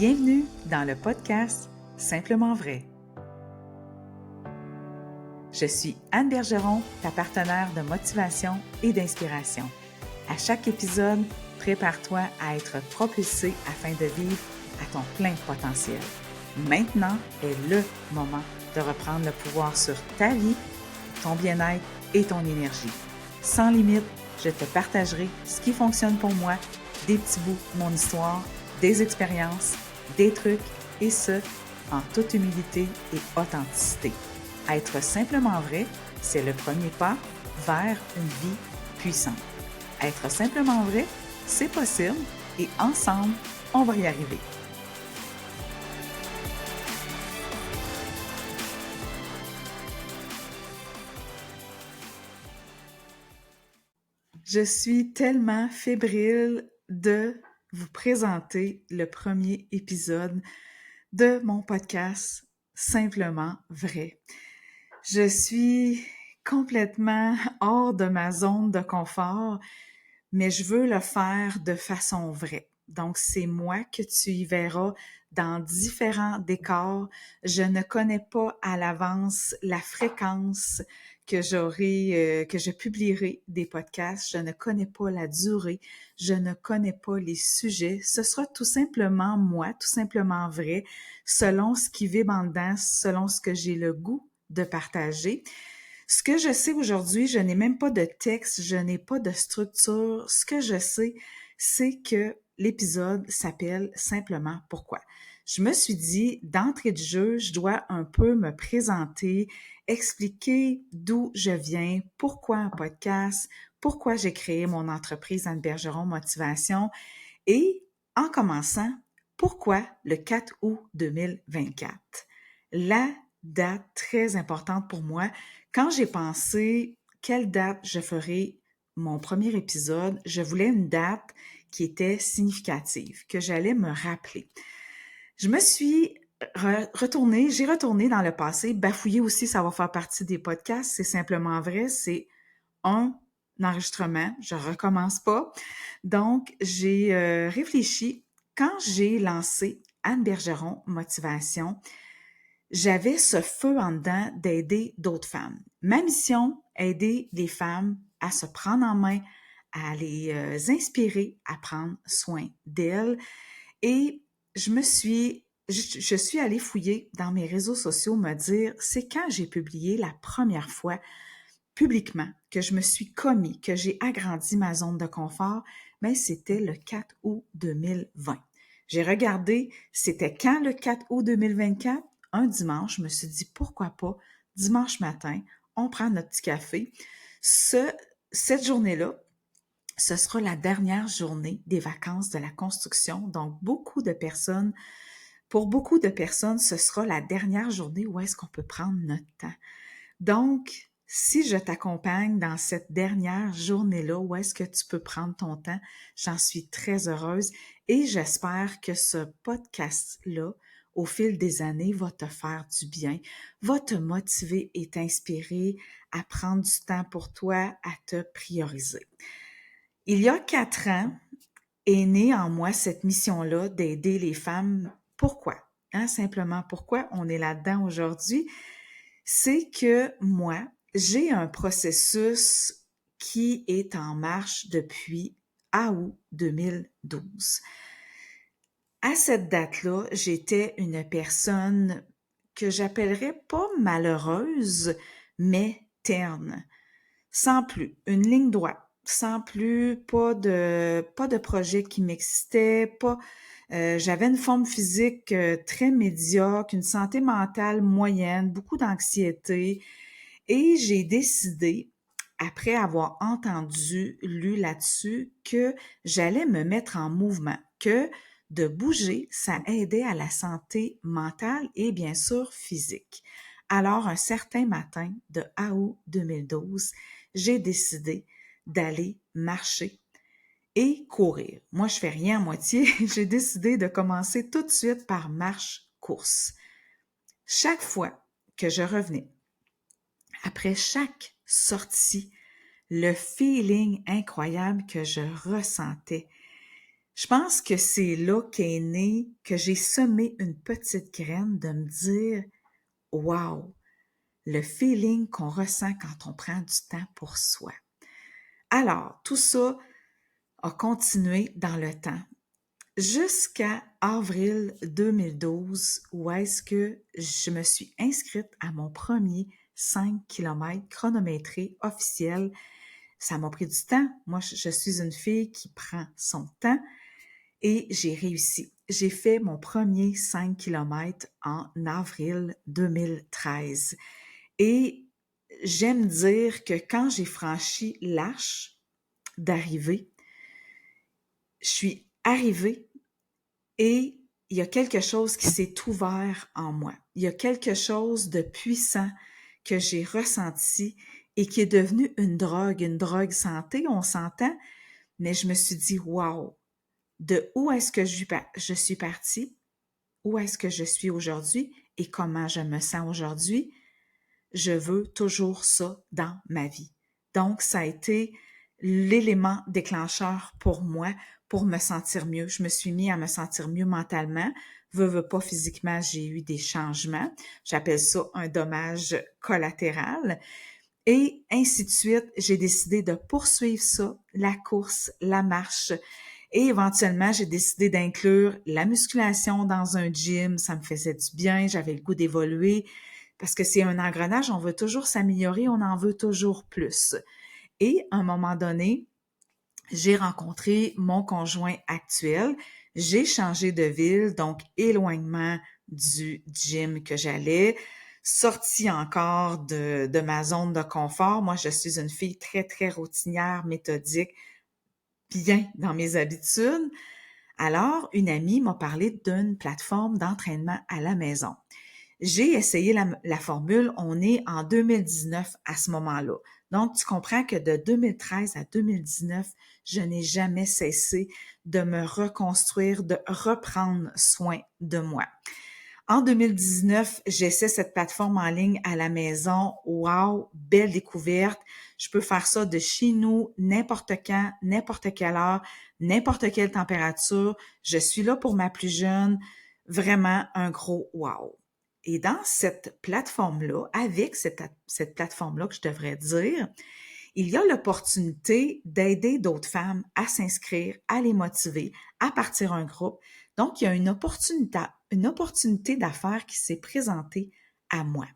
Bienvenue dans le podcast Simplement vrai. Je suis Anne Bergeron, ta partenaire de motivation et d'inspiration. À chaque épisode, prépare-toi à être propulsé afin de vivre à ton plein potentiel. Maintenant est le moment de reprendre le pouvoir sur ta vie, ton bien-être et ton énergie. Sans limite, je te partagerai ce qui fonctionne pour moi, des petits bouts de mon histoire, des expériences, des trucs, et ce, en toute humilité et authenticité. Être simplement vrai, c'est le premier pas vers une vie puissante. Être simplement vrai, c'est possible et ensemble, on va y arriver. Je suis tellement fébrile de vous présenter le premier épisode de mon podcast Simplement vrai. Je suis complètement hors de ma zone de confort, mais je veux le faire de façon vraie. Donc, c'est moi que tu y verras dans différents décors. Je ne connais pas à l'avance la fréquence que que je publierai des podcasts. Je ne connais pas la durée. Je ne connais pas les sujets. Ce sera tout simplement moi, tout simplement vrai, selon ce qui vibre en dedans, selon ce que j'ai le goût de partager. Ce que je sais aujourd'hui, je n'ai même pas de texte, je n'ai pas de structure. Ce que je sais, c'est que l'épisode s'appelle simplement Pourquoi. Je me suis dit, d'entrée de jeu, je dois un peu me présenter, expliquer d'où je viens, pourquoi un podcast, pourquoi j'ai créé mon entreprise Anne Bergeron Motivation et, en commençant, pourquoi le 4 août 2024. La date très importante pour moi. Quand j'ai pensé quelle date je ferais mon premier épisode, je voulais une date qui était significative, que j'allais me rappeler. Je me suis j'ai retourné dans le passé, bafouiller aussi, ça va faire partie des podcasts, c'est simplement vrai, c'est un enregistrement, je recommence pas. Donc, j'ai réfléchi, quand j'ai lancé Anne Bergeron Motivation, j'avais ce feu en dedans d'aider d'autres femmes. Ma mission, aider les femmes à se prendre en main, à les inspirer à prendre soin d'elles. Et je suis allée fouiller dans mes réseaux sociaux, me dire, c'est quand j'ai publié la première fois publiquement que je me suis commis, que j'ai agrandi ma zone de confort, mais c'était le 4 août 2020. J'ai regardé, c'était quand le 4 août 2024? Un dimanche, je me suis dit, pourquoi pas, dimanche matin, on prend notre petit café. Cette journée-là, ce sera la dernière journée des vacances de la construction. Donc, pour beaucoup de personnes, ce sera la dernière journée où est-ce qu'on peut prendre notre temps. Donc, si je t'accompagne dans cette dernière journée-là, où est-ce que tu peux prendre ton temps, j'en suis très heureuse et j'espère que ce podcast-là, au fil des années, va te faire du bien, va te motiver et t'inspirer à prendre du temps pour toi, à te prioriser. Il y a 4 ans, est née en moi cette mission-là d'aider les femmes. Pourquoi? Simplement pourquoi on est là-dedans aujourd'hui? C'est que moi, j'ai un processus qui est en marche depuis août 2012. À cette date-là, j'étais une personne que j'appellerais pas malheureuse, mais terne. Sans plus, une ligne droite, sans plus, pas de projet qui m'excitait, j'avais une forme physique très médiocre, une santé mentale moyenne, beaucoup d'anxiété et j'ai décidé, après avoir lu là-dessus, que j'allais me mettre en mouvement, que de bouger, ça aidait à la santé mentale et bien sûr physique. Alors, un certain matin de août 2012, j'ai décidé d'aller marcher et courir. Moi, je fais rien à moitié. J'ai décidé de commencer tout de suite par marche-course. Chaque fois que je revenais, après chaque sortie, le feeling incroyable que je ressentais, Je pense que c'est là qu'est né, que j'ai semé une petite graine de me dire: «Wow! Le feeling qu'on ressent quand on prend du temps pour soi». Alors, tout ça a continué dans le temps jusqu'à avril 2012 où est-ce que je me suis inscrite à mon premier 5 kilomètres chronométré officiel. Ça m'a pris du temps. Moi, je suis une fille qui prend son temps et j'ai réussi. J'ai fait mon premier 5 kilomètres en avril 2013. Et j'aime dire que quand j'ai franchi l'arche d'arrivée, je suis arrivée et il y a quelque chose qui s'est ouvert en moi. Il y a quelque chose de puissant que j'ai ressenti et qui est devenu une drogue santé, on s'entend, mais je me suis dit, wow, de où est-ce que je suis partie, où est-ce que je suis aujourd'hui et comment je me sens aujourd'hui. Je veux toujours ça dans ma vie. Donc, ça a été l'élément déclencheur pour moi pour me sentir mieux. Je me suis mis à me sentir mieux mentalement. Veux pas physiquement, j'ai eu des changements. J'appelle ça un dommage collatéral. Et ainsi de suite, j'ai décidé de poursuivre ça, la course, la marche. Et éventuellement, j'ai décidé d'inclure la musculation dans un gym. Ça me faisait du bien, j'avais le goût d'évoluer. Parce que c'est un engrenage, on veut toujours s'améliorer, on en veut toujours plus. Et à un moment donné, j'ai rencontré mon conjoint actuel, j'ai changé de ville, donc éloignement du gym que j'allais, sortie encore de ma zone de confort. Moi, je suis une fille très, très routinière, méthodique, bien dans mes habitudes. Alors, une amie m'a parlé d'une plateforme d'entraînement à la maison. J'ai essayé la formule, on est en 2019 à ce moment-là. Donc, tu comprends que de 2013 à 2019, je n'ai jamais cessé de me reconstruire, de reprendre soin de moi. En 2019, j'essaie cette plateforme en ligne à la maison. Wow, belle découverte. Je peux faire ça de chez nous, n'importe quand, n'importe quelle heure, n'importe quelle température. Je suis là pour ma plus jeune. Vraiment un gros wow. Et dans cette plateforme-là, avec cette plateforme-là que je devrais dire, il y a l'opportunité d'aider d'autres femmes à s'inscrire, à les motiver, à partir un groupe. Donc, il y a une opportunité d'affaires qui s'est présentée à moi.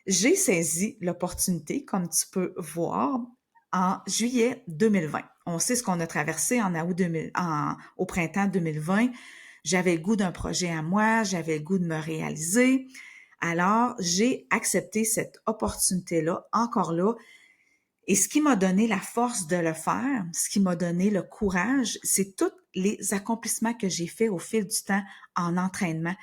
J'ai saisi l'opportunité, comme tu peux voir, en juillet 2020. On sait ce qu'on a traversé au printemps 2020. J'avais le goût d'un projet à moi, j'avais le goût de me réaliser. Alors, j'ai accepté cette opportunité-là, encore là. Et ce qui m'a donné la force de le faire, ce qui m'a donné le courage, c'est tous les accomplissements que j'ai faits au fil du temps en entraînement.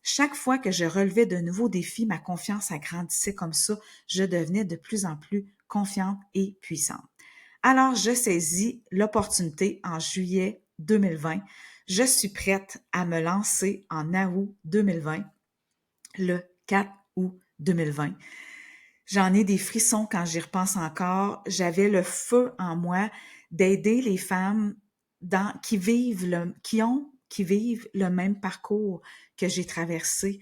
Chaque fois que je relevais de nouveaux défis, ma confiance agrandissait comme ça. Je devenais de plus en plus confiante et puissante. Alors, je saisis l'opportunité en juillet 2020. Je suis prête à me lancer en août 2020, le 4 août 2020. J'en ai des frissons quand j'y repense encore. J'avais le feu en moi d'aider les femmes qui vivent le même parcours que j'ai traversé.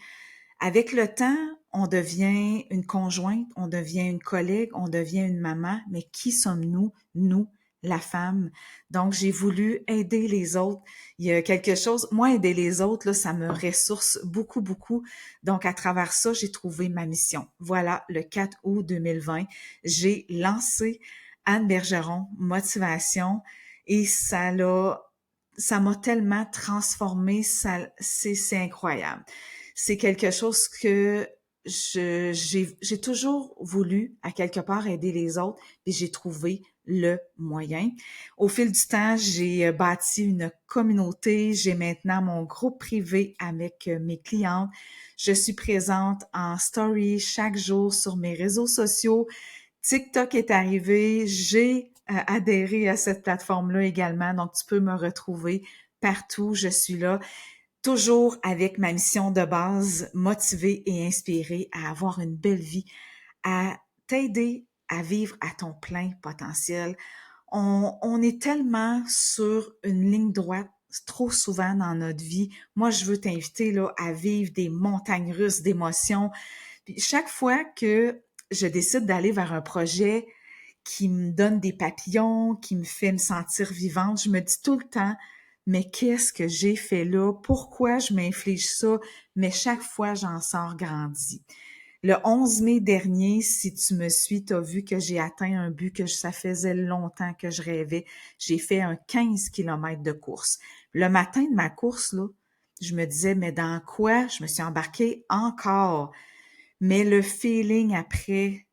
Avec le temps, on devient une conjointe, on devient une collègue, on devient une maman, mais qui sommes-nous, nous, la femme? Donc, j'ai voulu aider les autres. Il y a quelque chose, moi, aider les autres, là, ça me ressource beaucoup, beaucoup. Donc, à travers ça, j'ai trouvé ma mission. Voilà, le 4 août 2020, j'ai lancé Anne Bergeron, Motivation, et ça m'a tellement transformée, c'est incroyable. C'est quelque chose que j'ai toujours voulu, à quelque part, aider les autres, et j'ai trouvé le moyen. Au fil du temps, j'ai bâti une communauté. J'ai maintenant mon groupe privé avec mes clientes. Je suis présente en story chaque jour sur mes réseaux sociaux. TikTok est arrivé. J'ai adhéré à cette plateforme-là également. Donc, tu peux me retrouver partout. Je suis là. Toujours avec ma mission de base, motiver et inspirer à avoir une belle vie, à t'aider à vivre à ton plein potentiel. On est tellement sur une ligne droite trop souvent dans notre vie. Moi, je veux t'inviter là à vivre des montagnes russes d'émotions. Puis chaque fois que je décide d'aller vers un projet qui me donne des papillons, qui me fait me sentir vivante, je me dis tout le temps, mais qu'est-ce que j'ai fait là? Pourquoi je m'inflige ça? Mais chaque fois, j'en sors grandi. Le 11 mai dernier, si tu me suis, tu as vu que j'ai atteint un but que ça faisait longtemps que je rêvais. J'ai fait un 15 km de course. Le matin de ma course, là, je me disais, mais dans quoi je me suis embarquée encore? Mais le feeling après,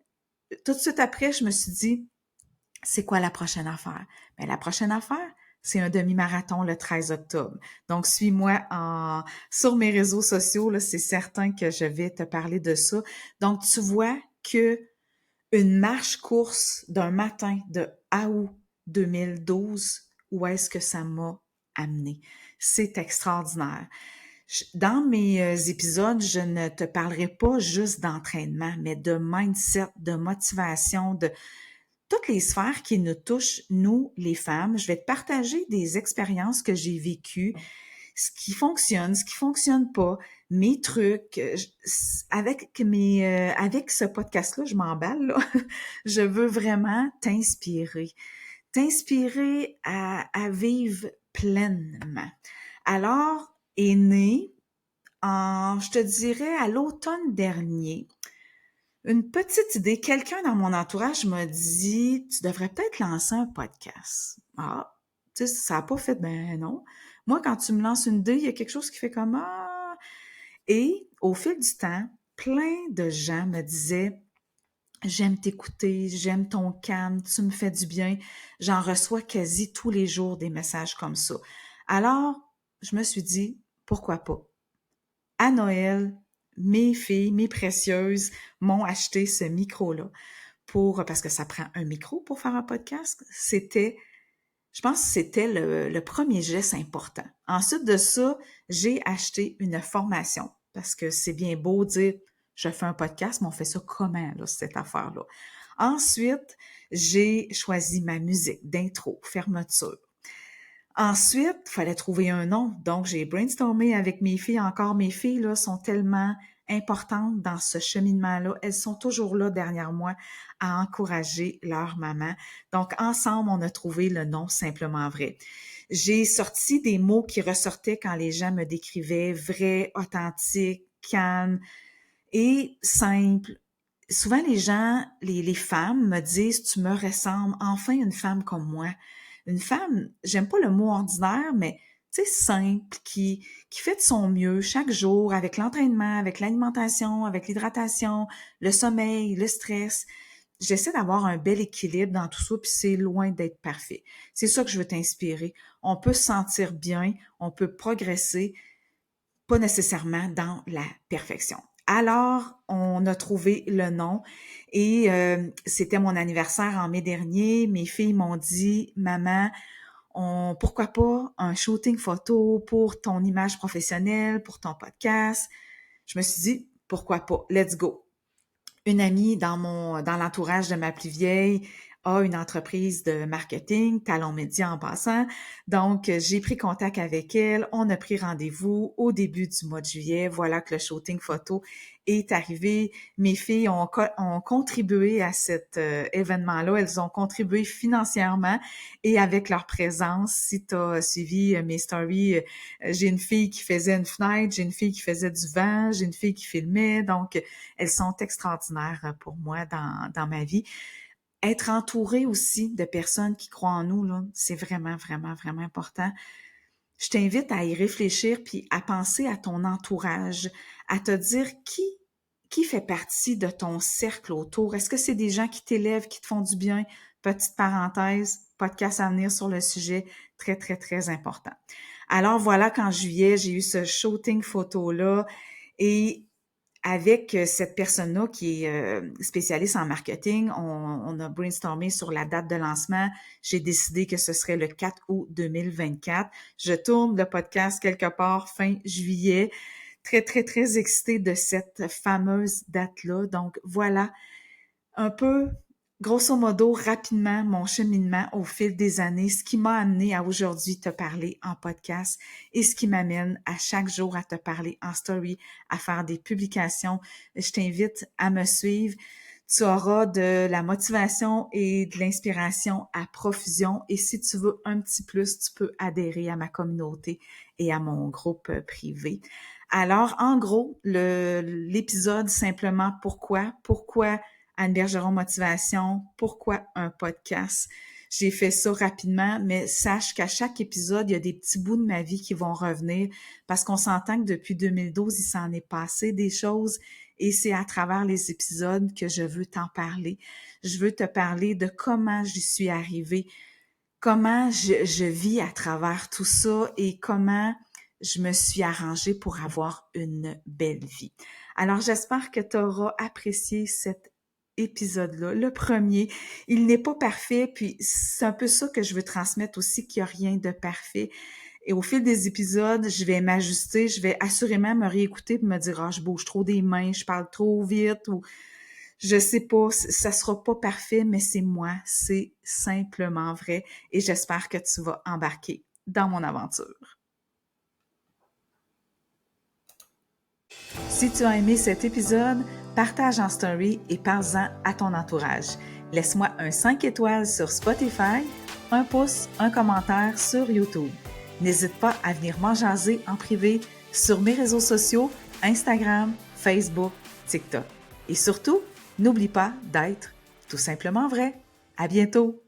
tout de suite après, je me suis dit, c'est quoi la prochaine affaire? Ben, la prochaine affaire, c'est un demi-marathon le 13 octobre. Donc, suis-moi sur mes réseaux sociaux, là, c'est certain que je vais te parler de ça. Donc, tu vois que une marche-course d'un matin de août 2012, où est-ce que ça m'a amené? C'est extraordinaire. Dans mes épisodes, je ne te parlerai pas juste d'entraînement, mais de mindset, de motivation, de toutes les sphères qui nous touchent, nous, les femmes. Je vais te partager des expériences que j'ai vécues, ce qui fonctionne pas, mes trucs. Avec ce podcast-là, je m'emballe, là. Je veux vraiment t'inspirer à vivre pleinement. Alors, est né je te dirais, à l'automne dernier, une petite idée. Quelqu'un dans mon entourage m'a dit, tu devrais peut-être lancer un podcast. Ah, tu sais, ça n'a pas fait, ben non. Moi, quand tu me lances une idée, il y a quelque chose qui fait comme, ah. Et au fil du temps, plein de gens me disaient, j'aime t'écouter, j'aime ton calme, tu me fais du bien. J'en reçois quasi tous les jours des messages comme ça. Alors, je me suis dit, pourquoi pas? À Noël, mes filles, mes précieuses, m'ont acheté ce micro-là parce que ça prend un micro pour faire un podcast. Je pense que c'était le premier geste important. Ensuite de ça, j'ai acheté une formation parce que c'est bien beau dire je fais un podcast, mais on fait ça comment, là, cette affaire-là? Ensuite, j'ai choisi ma musique d'intro, fermeture. Ensuite, il fallait trouver un nom. Donc, j'ai brainstormé avec mes filles. Encore, mes filles là, sont tellement importantes dans ce cheminement-là. Elles sont toujours là derrière moi à encourager leur maman. Donc, ensemble, on a trouvé le nom Simplement Vrai. J'ai sorti des mots qui ressortaient quand les gens me décrivaient vrai, authentique, calme et simple. Souvent, les gens, les femmes me disent, tu me ressembles, enfin une femme comme moi. Une femme, j'aime pas le mot ordinaire, mais tu sais, simple, qui fait de son mieux chaque jour avec l'entraînement, avec l'alimentation, avec l'hydratation, le sommeil, le stress. J'essaie d'avoir un bel équilibre dans tout ça, puis c'est loin d'être parfait. C'est ça que je veux t'inspirer. On peut se sentir bien, on peut progresser, pas nécessairement dans la perfection. Alors, on a trouvé le nom et c'était mon anniversaire en mai dernier. Mes filles m'ont dit, maman, pourquoi pas un shooting photo pour ton image professionnelle, pour ton podcast. Je me suis dit, pourquoi pas, let's go. Une amie dans l'entourage de ma plus vieille a une entreprise de marketing, Talon Média en passant. Donc, j'ai pris contact avec elle. On a pris rendez-vous au début du mois de juillet. Voilà que le shooting photo est arrivé. Mes filles ont contribué à cet événement-là. Elles ont contribué financièrement et avec leur présence. Si tu as suivi mes stories, j'ai une fille qui faisait une fenêtre, j'ai une fille qui faisait du vent, j'ai une fille qui filmait. Donc, elles sont extraordinaires pour moi dans ma vie. Être entouré aussi de personnes qui croient en nous, là, c'est vraiment, vraiment, vraiment important. Je t'invite à y réfléchir puis à penser à ton entourage, à te dire qui fait partie de ton cercle autour. Est-ce que c'est des gens qui t'élèvent, qui te font du bien? Petite parenthèse, podcast à venir sur le sujet, très, très, très important. Alors voilà qu'en juillet, j'ai eu ce shooting photo-là et avec cette personne-là qui est spécialiste en marketing, on a brainstormé sur la date de lancement. J'ai décidé que ce serait le 4 août 2024. Je tourne le podcast quelque part fin juillet. Très, très, très excitée de cette fameuse date-là. Donc, voilà un peu grosso modo, rapidement, mon cheminement au fil des années, ce qui m'a amené à aujourd'hui te parler en podcast et ce qui m'amène à chaque jour à te parler en story, à faire des publications. Je t'invite à me suivre. Tu auras de la motivation et de l'inspiration à profusion. Et si tu veux un petit plus, tu peux adhérer à ma communauté et à mon groupe privé. Alors, en gros, l'épisode simplement pourquoi Anne Bergeron Motivation, pourquoi un podcast? J'ai fait ça rapidement, mais sache qu'à chaque épisode, il y a des petits bouts de ma vie qui vont revenir parce qu'on s'entend que depuis 2012, il s'en est passé des choses et c'est à travers les épisodes que je veux t'en parler. Je veux te parler de comment j'y suis arrivée, comment je vis à travers tout ça et comment je me suis arrangée pour avoir une belle vie. Alors, j'espère que tu auras apprécié cet épisode-là, le premier. Il n'est pas parfait, puis c'est un peu ça que je veux transmettre aussi, qu'il n'y a rien de parfait. Et au fil des épisodes, je vais m'ajuster, je vais assurément me réécouter et me dire « Ah, je bouge trop des mains, je parle trop vite » ou je sais pas, ça sera pas parfait, mais c'est moi, c'est simplement vrai et j'espère que tu vas embarquer dans mon aventure. Si tu as aimé cet épisode, partage en story et parle-en à ton entourage. Laisse-moi un 5 étoiles sur Spotify, un pouce, un commentaire sur YouTube. N'hésite pas à venir m'en jaser en privé sur mes réseaux sociaux, Instagram, Facebook, TikTok. Et surtout, n'oublie pas d'être tout simplement vrai. À bientôt!